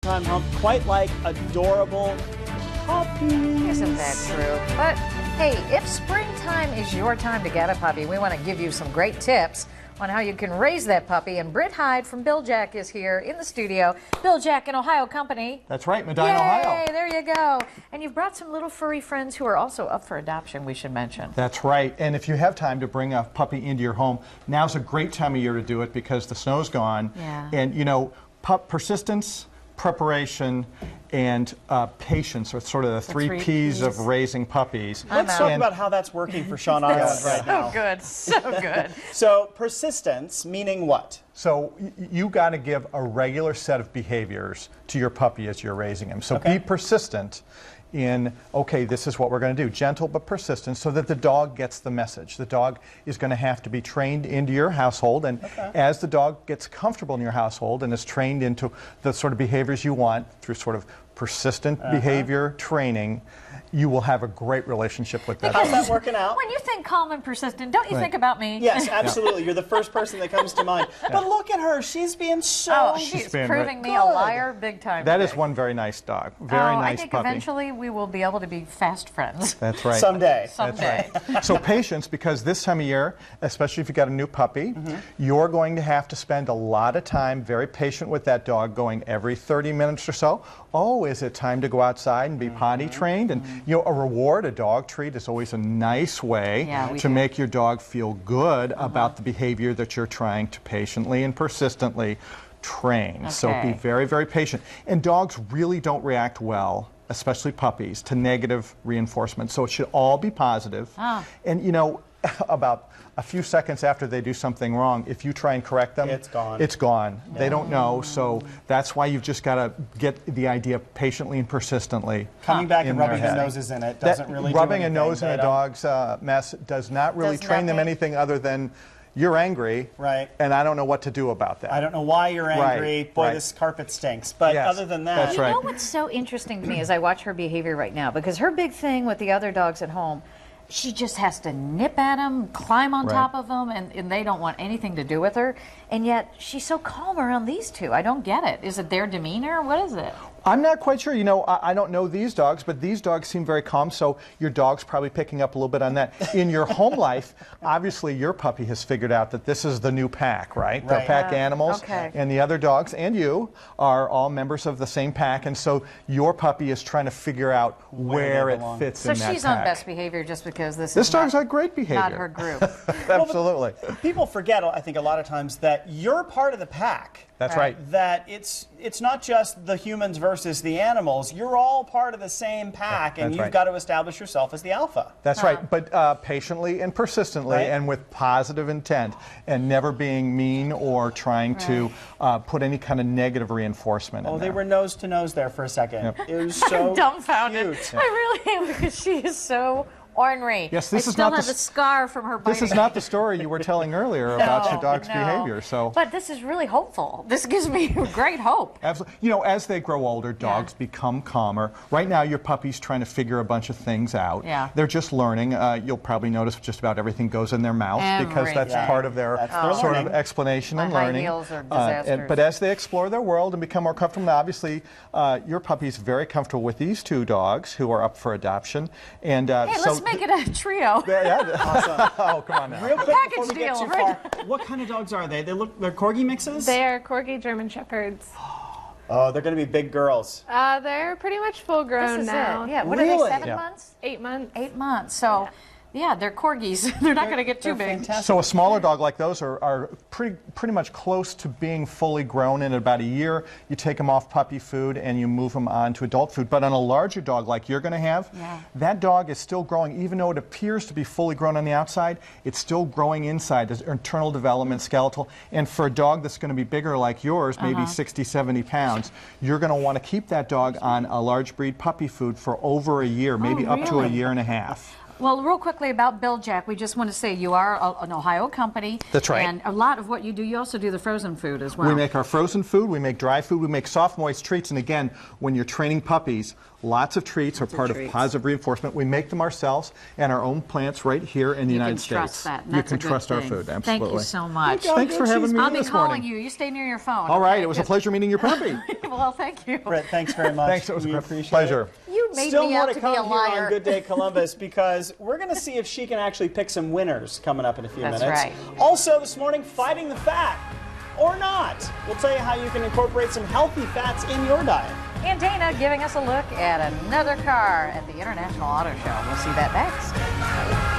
springtime hump, quite like adorable puppies. Isn't that true? But hey, if springtime is your time to get a puppy, we want to give you some great tips on how you can raise that puppy. And Britt Hyde from Bill Jack is here in the studio. Bill Jack and Ohio Company. That's right, Medina, Ohio. Yay, there you go. And you've brought some little furry friends who are also up for adoption, we should mention. That's right. And if you have time to bring a puppy into your home, now's a great time of year to do it because the snow's gone. Yeah. And, you know, persistence, preparation, and patience are sort of the three P's of raising puppies. Let's talk about how that's working for Sean Island right now. So good, so good. So persistence, meaning what? So you got to give a regular set of behaviors to your puppy as you're raising him. So be persistent in, okay, this is what we're going to do. Gentle but persistent so that the dog gets the message. The dog is going to have to be trained into your household, and as the dog gets comfortable in your household and is trained into the sort of behaviors you want through sort of persistent behavior training, you will have a great relationship with that dog. How's that working out? When you think calm and persistent, don't you think about me? Yes, absolutely. You're the first person that comes to mind. But look at her. She's being so... she's being proving me a liar big time. That is one very nice dog. Very nice I think puppy. Eventually we will be able to be fast friends. That's right. Someday. Someday. That's right. So patience, because this time of year, especially if you've got a new puppy, you're going to have to spend a lot of time very patient with that dog, going every 30 minutes or so. Oh, is it time to go outside and be potty trained? And you know, a reward, a dog treat is always a nice way to make your dog feel good about the behavior that you're trying to patiently and persistently train. So be very, very patient. And dogs really don't react well, especially puppies, to negative reinforcement. So it should all be positive. And you know, about a few seconds after they do something wrong, if you try and correct them, it's gone. It's gone. Yeah. They don't know, so that's why you've just got to get the idea patiently and persistently. Coming back and rubbing their noses in it doesn't really do anything. Rubbing a nose in a dog's mess does not really train them anything other than you're angry, and I don't know what to do about that. I don't know why you're angry. Boy, this carpet stinks. But other than that... You know what's so interesting to me as I watch her behavior right now, because her big thing with the other dogs at home, she just has to nip at them, climb on top of them, and they don't want anything to do with her. And yet, she's so calm around these two. I don't get it. Is it their demeanor? What is it? I'm not quite sure. You know, I don't know these dogs, but these dogs seem very calm, so your dog's probably picking up a little bit on that. In your home life, obviously your puppy has figured out that this is the new pack, right? They're pack animals, and the other dogs and you are all members of the same pack, and so your puppy is trying to figure out where it fits in that pack. So she's on best behavior just because this dog's on great behavior. Not her group. Absolutely. Well, people forget, I think, a lot of times that you're part of the pack. That's right. That it's not just the humans versus the animals. You're all part of the same pack, and you've got to establish yourself as the alpha. That's right. But patiently and persistently and with positive intent, and never being mean or trying to put any kind of negative reinforcement in there. They were nose to nose there for a second. It was so dumbfounded. cute. I really am, because she is so ornery. Yes, this I is still not have the scar from her biting. This is not the story you were telling earlier about your dog's behavior. So, but this is really hopeful. This gives me great hope. Absolutely. You know, as they grow older, dogs become calmer. Right now, your puppy's trying to figure a bunch of things out. They're just learning. You'll probably notice just about everything goes in their mouth because that's part of their sort of explanation and learning. High heels are disasters. But as they explore their world and become more comfortable, now obviously, your puppy's very comfortable with these two dogs who are up for adoption. And hey, let's make it a trio. Awesome. Oh, come on now. Real quick before we get too far, what kind of dogs are they? They're Corgi mixes? They are Corgi German Shepherds. Oh, they're going to be big girls. They're pretty much full grown now. Yeah. What are they, 7 months? 8 months. 8 months. So, yeah, they're corgis. They're not going to get too big. Fantastic. So a smaller dog like those are pretty much close to being fully grown in about a year. You take them off puppy food and you move them on to adult food. But on a larger dog like you're going to have, that dog is still growing. Even though it appears to be fully grown on the outside, it's still growing inside. There's internal development, skeletal. And for a dog that's going to be bigger like yours, maybe 60, 70 pounds, you're going to want to keep that dog on a large breed puppy food for over a year, maybe up to a year and a half. Well, real quickly about Bill Jack, we just want to say you are an Ohio company. That's right. And a lot of what you do, you also do the frozen food as well. We make our frozen food, we make dry food, we make soft, moist treats. And again, when you're training puppies, lots of treats are part of positive reinforcement. We make them ourselves and our own plants right here in the United States. You can trust that. You can trust our food, absolutely. Thank you so much. Thanks for having me this morning. I'll be calling you. You stay near your phone. All right, it was a pleasure meeting your puppy. Well, thank you. Brett, thanks very much. Thanks, it was we a appreciate pleasure. It. You made Still me more out to to come be a here liar. on Good Day Columbus because we're going to see if she can actually pick some winners coming up in a few That's minutes. right. Also this morning, fighting the fat or not. We'll tell you how you can incorporate some healthy fats in your diet. And Dana giving us a look at another car at the International Auto Show. We'll see that next.